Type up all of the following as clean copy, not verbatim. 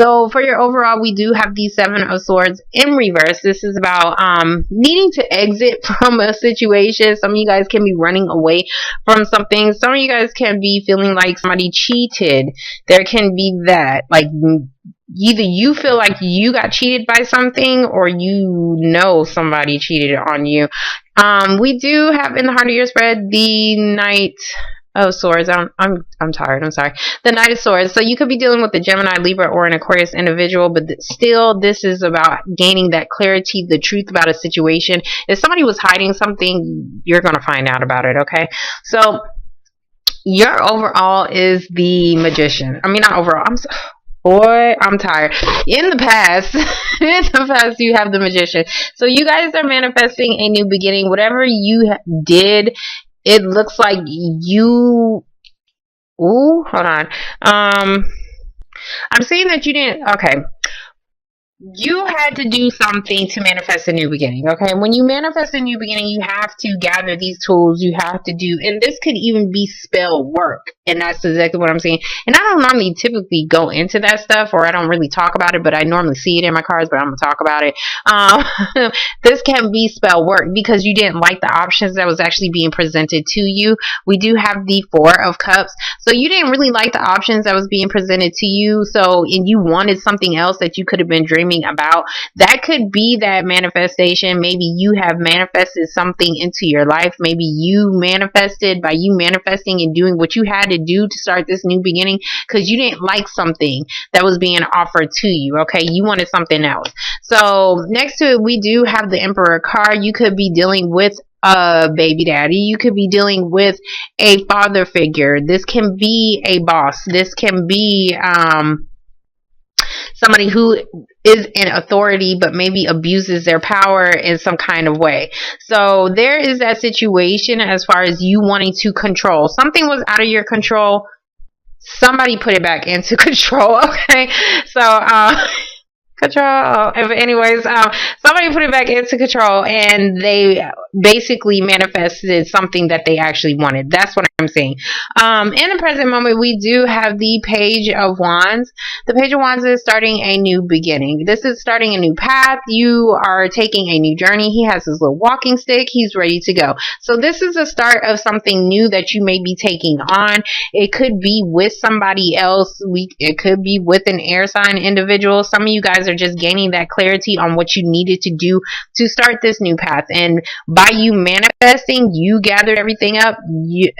So for your overall, we do have the Seven of Swords in reverse. This is about needing to exit from a situation. Some of you guys can be running away from something. Some of you guys can be feeling like somebody cheated. There can be that, like, either you feel like you got cheated by something, or you know somebody cheated on you. We do have in the heart of your spread the Knight of Swords. I'm tired. I'm sorry. The Knight of Swords. So you could be dealing with a Gemini, Libra, or an Aquarius individual, but still, this is about gaining that clarity, the truth about a situation. If somebody was hiding something, you're gonna find out about it. Okay. So your overall is the Magician. I mean, not overall. Boy, I'm tired. In the past, you have the Magician. So you guys are manifesting a new beginning. Whatever you did, it looks like you... Ooh, hold on. I'm seeing that you didn't... Okay. You had to do something to manifest a new beginning, okay? When you manifest a new beginning, you have to gather these tools. You have to do, and this could even be spell work, and that's exactly what I'm saying. And I don't normally typically go into that stuff, or I don't really talk about it, but I normally see it in my cards, but I'm going to talk about it. This can be spell work because you didn't like the options that was actually being presented to you. We do have the Four of Cups. So you didn't really like the options that was being presented to you. So, and you wanted something else that you could have been dreaming about. That could be that manifestation. Maybe you have manifested something into your life. Maybe you manifested by you manifesting and doing what you had to do to start this new beginning because you didn't like something that was being offered to you. Okay, you wanted something else. So next to it, we do have the Emperor card. You could be dealing with a baby daddy. You could be dealing with a father figure. This can be a boss. This can be somebody who is in authority but maybe abuses their power in some kind of way. So there is that situation as far as you wanting to control. Something was out of your control. Somebody put it back into control. Okay. So, control. Anyways, somebody put it back into control and they basically manifested something that they actually wanted. That's what I'm saying. In the present moment, we do have the Page of Wands. The Page of Wands is starting a new beginning. This is starting a new path. You are taking a new journey. He has his little walking stick. He's ready to go. So this is a start of something new that you may be taking on. It could be with somebody else. It could be with an air sign individual. Some of you guys are just gaining that clarity on what you needed to do to start this new path. And by you manifesting, you gathered everything up.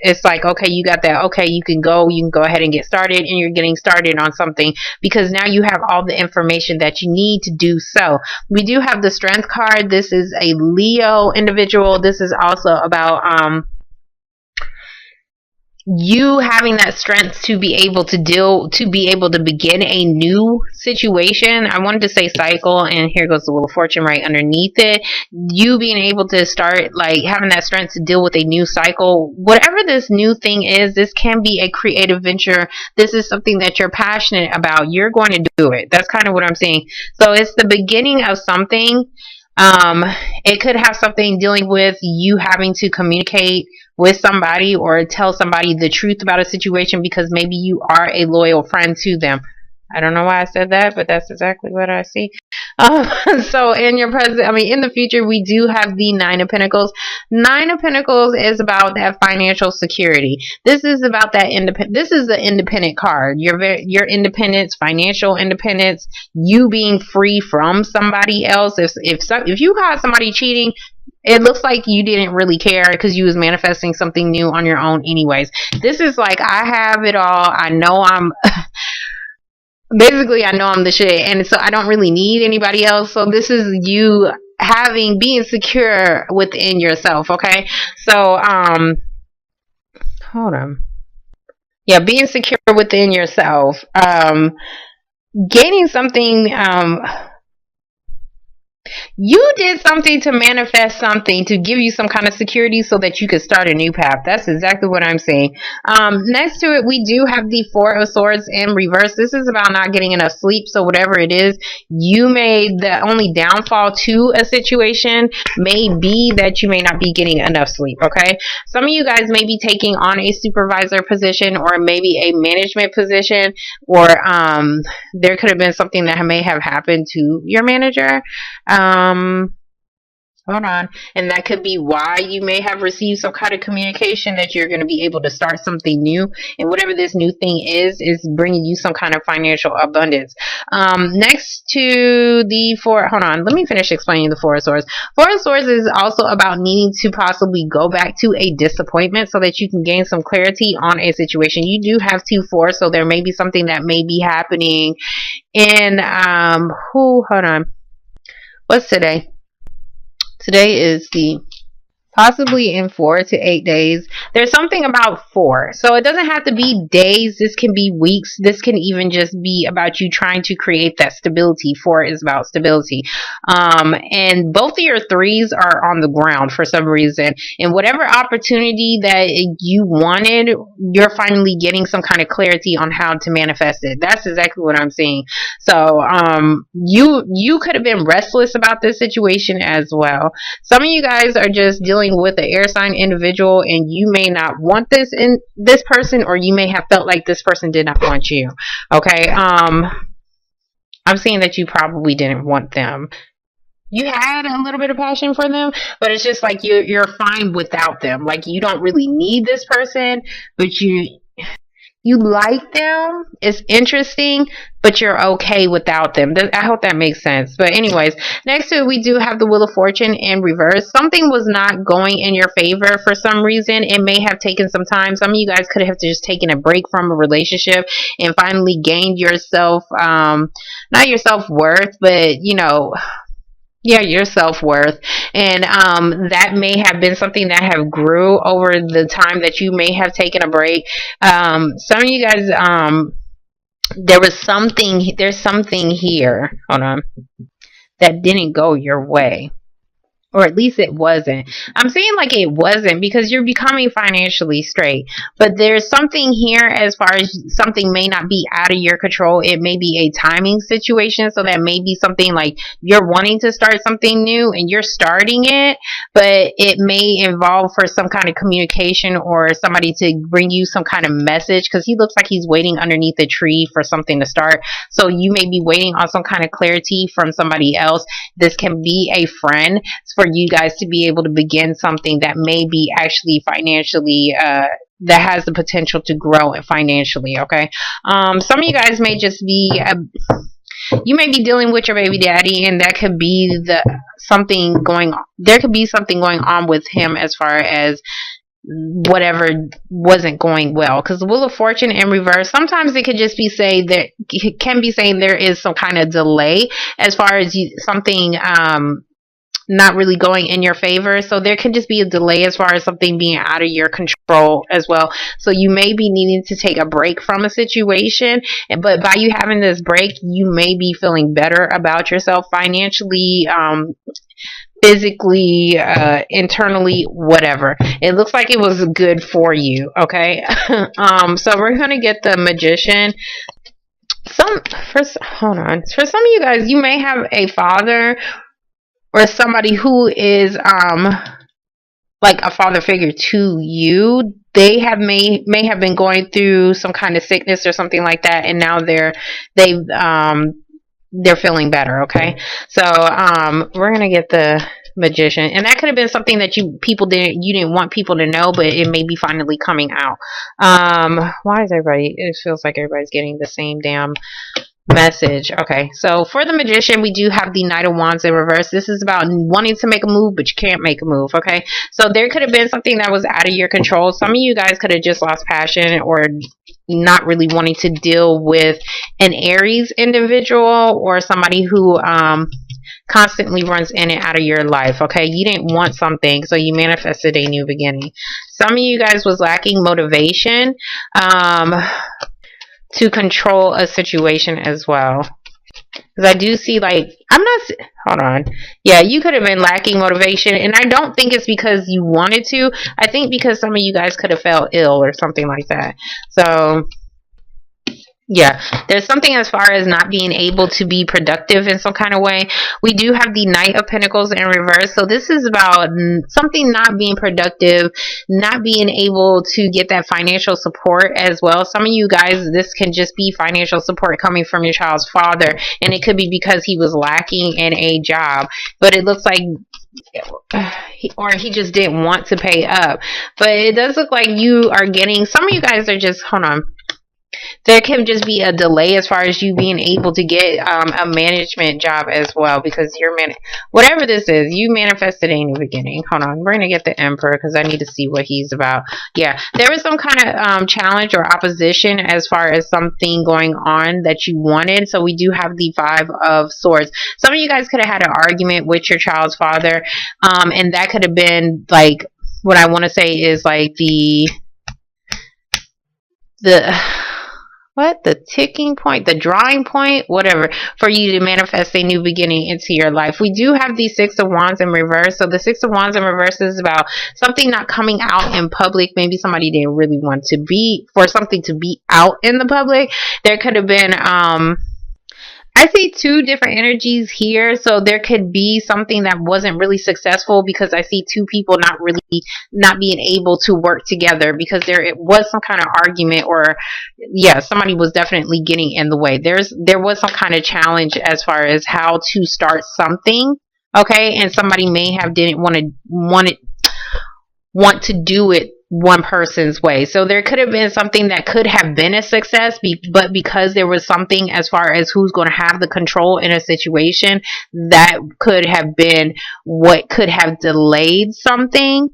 It's like, okay, you got that. Okay, you can go ahead and get started, and you're getting started on something because now you have all the information that you need to do so. We do have the Strength card. This is a Leo individual. This is also about you having that strength to be able to begin a new situation. I wanted to say cycle, and here goes the Wheel of Fortune right underneath it. You being able to start, like, having that strength to deal with a new cycle. Whatever this new thing is, this can be a creative venture. This is something that you're passionate about. You're going to do it. That's kind of what I'm saying. So it's the beginning of something. It could have something dealing with you having to communicate with somebody or tell somebody the truth about a situation because maybe you are a loyal friend to them. I don't know why I said that, but that's exactly what I see. So in the future, we do have the Nine of Pentacles. Nine of Pentacles is about that financial security. This is about that this is the independent card. Your independence, financial independence, you being free from somebody else. If you caught somebody cheating, it looks like you didn't really care because you was manifesting something new on your own anyways. This is like, I have it all. I know I'm basically, I know I'm the shit, and so I don't really need anybody else. So this is you being secure within yourself. Okay. So, hold on. Yeah. Being secure within yourself, gaining something, You did something to manifest something to give you some kind of security so that you could start a new path. That's exactly what I'm saying. Next to it, we do have the Four of Swords in reverse. This is about not getting enough sleep. So whatever it is, you may, the only downfall to a situation may be that you may not be getting enough sleep. Okay. Some of you guys may be taking on a supervisor position or maybe a management position, or there could have been something that may have happened to your manager. Hold on. And that could be why you may have received some kind of communication that you're going to be able to start something new. And whatever this new thing is bringing you some kind of financial abundance. Next to the hold on. Let me finish explaining the Four of Swords. Four of Swords is also about needing to possibly go back to a disappointment so that you can gain some clarity on a situation. You do have 2-4, so there may be something that may be happening in, hold on. What's today? Today is the possibly in 4 to 8 days. There's something about 4. So it doesn't have to be days. This can be weeks. This can even just be about you trying to create that stability. 4 is about stability. And both of your 3s are on the ground for some reason. And whatever opportunity that you wanted, you're finally getting some kind of clarity on how to manifest it. That's exactly what I'm saying. So you could have been restless about this situation as well. Some of you guys are just dealing with an air sign individual, and you may not want this person, or you may have felt like this person did not want you. Okay. I'm seeing that you probably didn't want them. You had a little bit of passion for them, but it's just like you're fine without them. Like, you don't really need this person, but you like them. It's interesting, but you're okay without them. I hope that makes sense. But anyways, next to it, we do have the Wheel of Fortune in reverse. Something was not going in your favor for some reason. It may have taken some time. Some of you guys could have just taken a break from a relationship and finally gained yourself, not your self-worth, but, you know, yeah, your self-worth. And that may have been something that have grew over the time that you may have taken a break. Some of you guys, there's something here, hold on, that didn't go your way. Or at least it wasn't. I'm saying like it wasn't because you're becoming financially straight. But there's something here as far as something may not be out of your control. It may be a timing situation. So that may be something like you're wanting to start something new and you're starting it. But it may involve for some kind of communication or somebody to bring you some kind of message. Because he looks like he's waiting underneath a tree for something to start. So you may be waiting on some kind of clarity from somebody else. This can be a friend, for you guys to be able to begin something that may be actually financially, that has the potential to grow financially. Okay. Some of you guys may just be, you may be dealing with your baby daddy, and that could be something going on. There could be something going on with him as far as whatever wasn't going well, because the Wheel of Fortune in reverse, sometimes it could just be saying there is some kind of delay as far as something not really going in your favor. So there can just be a delay as far as something being out of your control as well. So you may be needing to take a break from a situation, but by you having this break, you may be feeling better about yourself financially, physically, internally, whatever. It looks like it was good for you. Okay. So we're going to get the Magician. Hold on. For some of you guys, you may have a father or somebody who is like a father figure to you. They may have been going through some kind of sickness or something like that, and now they're feeling better. Okay, so we're gonna get the Magician, and that could have been something that you didn't want people to know, but it may be finally coming out. Why is everybody? It feels like everybody's getting the same damn message. Okay, so for the Magician, we do have the Knight of Wands in reverse. This is about wanting to make a move, but you can't make a move. Okay, so there could have been something that was out of your control. Some of you guys could have just lost passion or not really wanting to deal with an Aries individual or somebody who constantly runs in and out of your life. Okay, you didn't want something, so you manifested a new beginning. Some of you guys was lacking motivation to control a situation as well. Because I do see, like, hold on. Yeah, you could have been lacking motivation. And I don't think it's because you wanted to. I think because some of you guys could have felt ill or something like that. So, yeah, there's something as far as not being able to be productive in some kind of way. We do have the Knight of Pentacles in reverse. So this is about something not being productive, not being able to get that financial support as well. Some of you guys, this can just be financial support coming from your child's father. And it could be because he was lacking in a job. But it looks like or he just didn't want to pay up. But it does look like you are getting, some of you guys are just, hold on. There can just be a delay as far as you being able to get a management job as well, because you're whatever this is, you manifested a new beginning. Hold on, we're gonna get the Emperor because I need to see what he's about. Yeah, there was some kind of challenge or opposition as far as something going on that you wanted. So we do have the Five of Swords. Some of you guys could have had an argument with your child's father, and that could have been like, what I want to say is like the ticking point, the drawing point, whatever, for you to manifest a new beginning into your life. We do have the Six of Wands in reverse. So the Six of Wands in reverse is about something not coming out in public. Maybe somebody didn't really want to for something to be out in the public. There could have been, I see two different energies here. So there could be something that wasn't really successful because I see two people not being able to work together because it was some kind of argument, or yeah, somebody was definitely getting in the way. There was some kind of challenge as far as how to start something. Okay. And somebody may have didn't want to do it one person's way. So there could have been something that could have been a success, but because there was something as far as who's going to have the control in a situation, that could have been what could have delayed something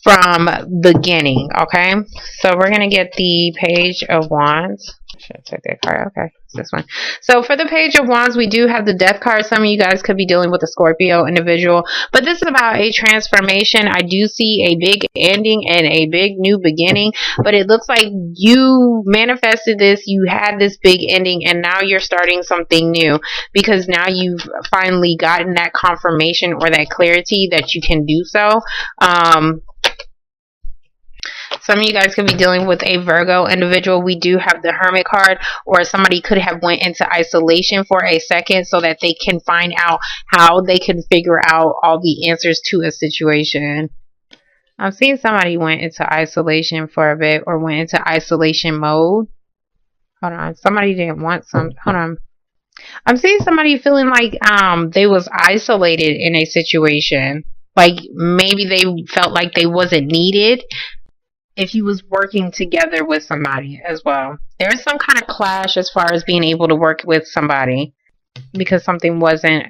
from beginning. Okay, so we're going to get the Page of Wands. Should I take that card? Okay, it's this one. So for the Page of Wands, we do have the Death card. Some of you guys could be dealing with a Scorpio individual, but this is about a transformation. I do see a big ending and a big new beginning, but it looks like you manifested this, you had this big ending, and now you're starting something new because now you've finally gotten that confirmation or that clarity that you can do so. Some of you guys could be dealing with a Virgo individual. We do have the Hermit card, or somebody could have went into isolation for a second so that they can find out how they can figure out all the answers to a situation. I'm seeing somebody went into isolation for a bit or went into isolation mode. Hold on. Somebody didn't want hold on. I'm seeing somebody feeling like they was isolated in a situation. Like maybe they felt like they wasn't needed if you was working together with somebody as well. There's some kind of clash as far as being able to work with somebody because something wasn't,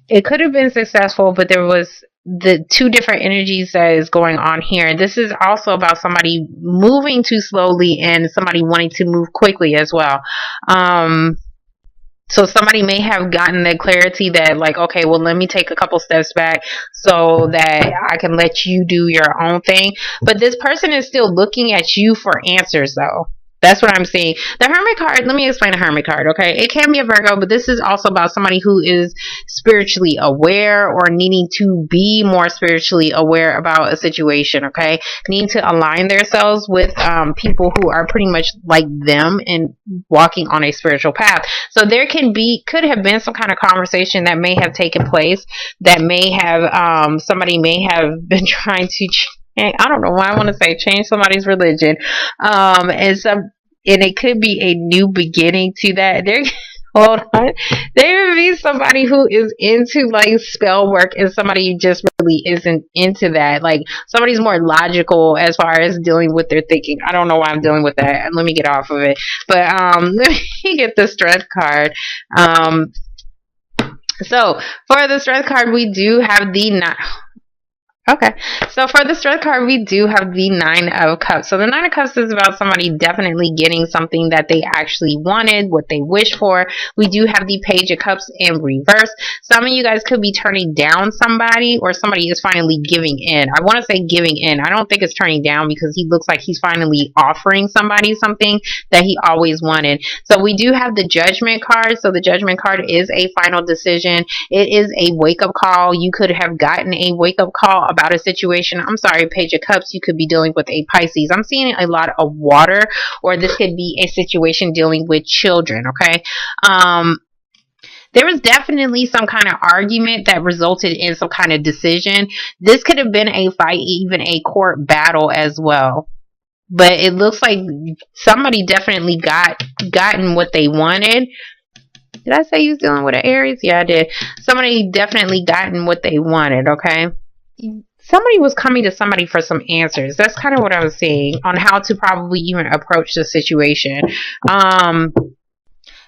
it could have been successful, but there was the two different energies that is going on here. This is also about somebody moving too slowly and somebody wanting to move quickly as well. So somebody may have gotten the clarity that like, okay, well, let me take a couple steps back so that I can let you do your own thing. But this person is still looking at you for answers though. That's what I'm seeing. The Hermit card, let me explain the Hermit card, okay? It can be a Virgo, but this is also about somebody who is spiritually aware or needing to be more spiritually aware about a situation, okay? Need to align themselves with people who are pretty much like them and walking on a spiritual path. So there could have been some kind of conversation that may have taken place that may have, somebody may have been trying to I don't know why I want to say change somebody's religion. And it could be a new beginning to that. Hold on. There would be somebody who is into like spell work and somebody who just really isn't into that. Like somebody's more logical as far as dealing with their thinking. I don't know why I'm dealing with that. Let me get off of it. But let me get the Strength card. So for the Strength card, we do have the Okay, so for the strength card, we do have the Nine of Cups. So the Nine of Cups is about somebody definitely getting something that they actually wanted, what they wish for. We do have the Page of Cups in reverse. Some of you guys could be turning down somebody, or somebody is finally giving in. I want to say giving in. I don't think it's turning down, because he looks like he's finally offering somebody something that he always wanted. So we do have the Judgment card. So the Judgment card is a final decision. It is a wake-up call. You could have gotten a wake-up call about a situation. I'm sorry, Page of Cups, you could be dealing with a Pisces. I'm seeing a lot of water, or this could be a situation dealing with children, okay? There was definitely some kind of argument that resulted in some kind of decision. This could have been a fight, even a court battle as well. But it looks like somebody definitely gotten what they wanted. Did I say you was dealing with an Aries? Yeah, I did. Somebody definitely gotten what they wanted, okay? Somebody was coming to somebody for some answers. That's kind of what I was saying on how to probably even approach the situation.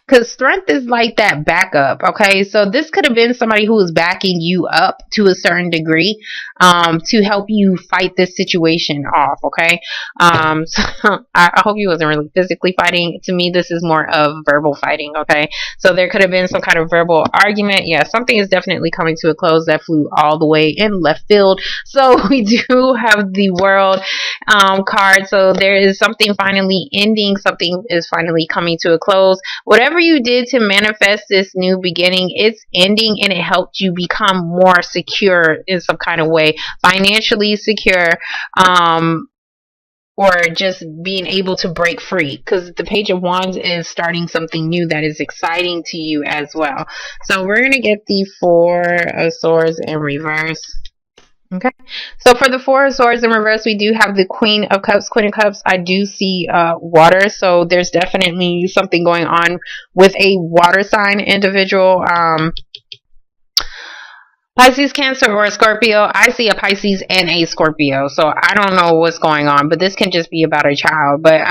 Because strength is like that backup, okay? So this could have been somebody who was backing you up to a certain degree to help you fight this situation off, okay? So I hope you wasn't really physically fighting. To me, this is more of verbal fighting, okay? So there could have been some kind of verbal argument. Yeah, something is definitely coming to a close. That flew all the way in left field. So we do have the World card. So there is something finally ending. Something is finally coming to a close. Whatever you did to manifest this new beginning, it's ending, and it helped you become more secure in some kind of way, financially secure, or just being able to break free, because the Page of Wands is starting something new that is exciting to you as well. So we're going to get the Four of Swords in reverse. Okay, so for the Four of Swords in reverse, we do have the Queen of Cups. Queen of Cups, I do see water, so there's definitely something going on with a water sign individual. Pisces, Cancer, or a Scorpio. I see a Pisces and a Scorpio, so I don't know what's going on, but this can just be about a child. But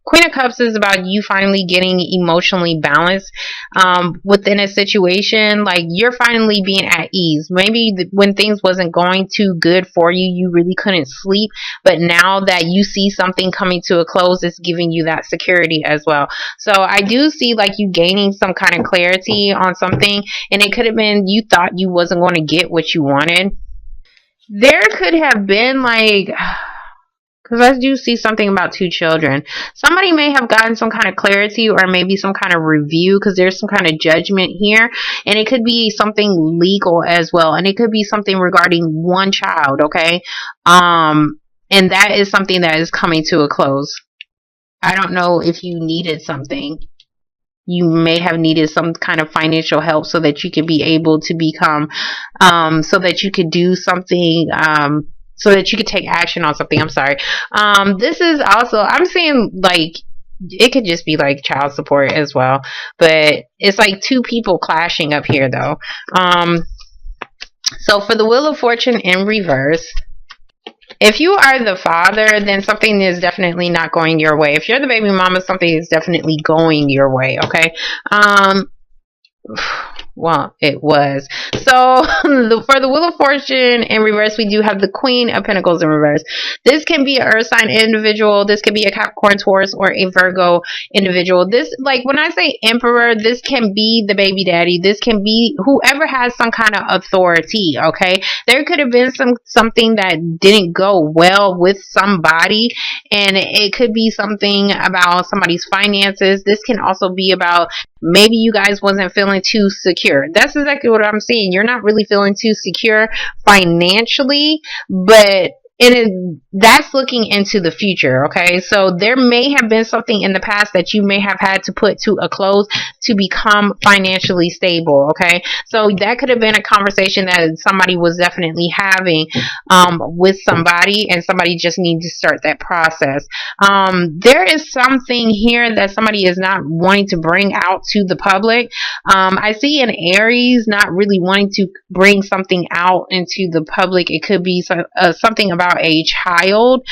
Queen of Cups is about you finally getting emotionally balanced within a situation. Like, you're finally being at ease. Maybe when things wasn't going too good for you, you really couldn't sleep. But now that you see something coming to a close, it's giving you that security as well. So I do see like you gaining some kind of clarity on something. And it could have been you thought you wasn't going to get what you wanted. There could have been like... because I do see something about two children. Somebody may have gotten some kind of clarity, or maybe some kind of review, because there's some kind of judgment here. And it could be something legal as well. And it could be something regarding one child, okay? And that is something that is coming to a close. I don't know if you needed something. You may have needed some kind of financial help so that you could be able to become, so that you could do something, so that you could take action on something. I'm sorry. This is also, I'm seeing like, it could just be like child support as well. But it's like two people clashing up here though. So for the Wheel of Fortune in reverse, if you are the father, then something is definitely not going your way. If you're the baby mama, something is definitely going your way, okay? Well, it was. So for the Wheel of Fortune in reverse, we do have the Queen of Pentacles in reverse. This can be an earth sign individual. This could be a Capricorn, Taurus, or a Virgo individual. This, like when I say emperor, this can be the baby daddy. This can be whoever has some kind of authority, okay? There could have been something that didn't go well with somebody, and it could be something about somebody's finances. This can also be about maybe you guys wasn't feeling too secure. That's exactly what I'm seeing. You're not really feeling too secure financially, but that's looking into the future, okay? So there may have been something in the past that you may have had to put to a close to become financially stable, okay? So that could have been a conversation that somebody was definitely having with somebody, and somebody just needs to start that process. There is something here that somebody is not wanting to bring out to the public. I see an Aries not really wanting to bring something out into the public. It could be something about a child.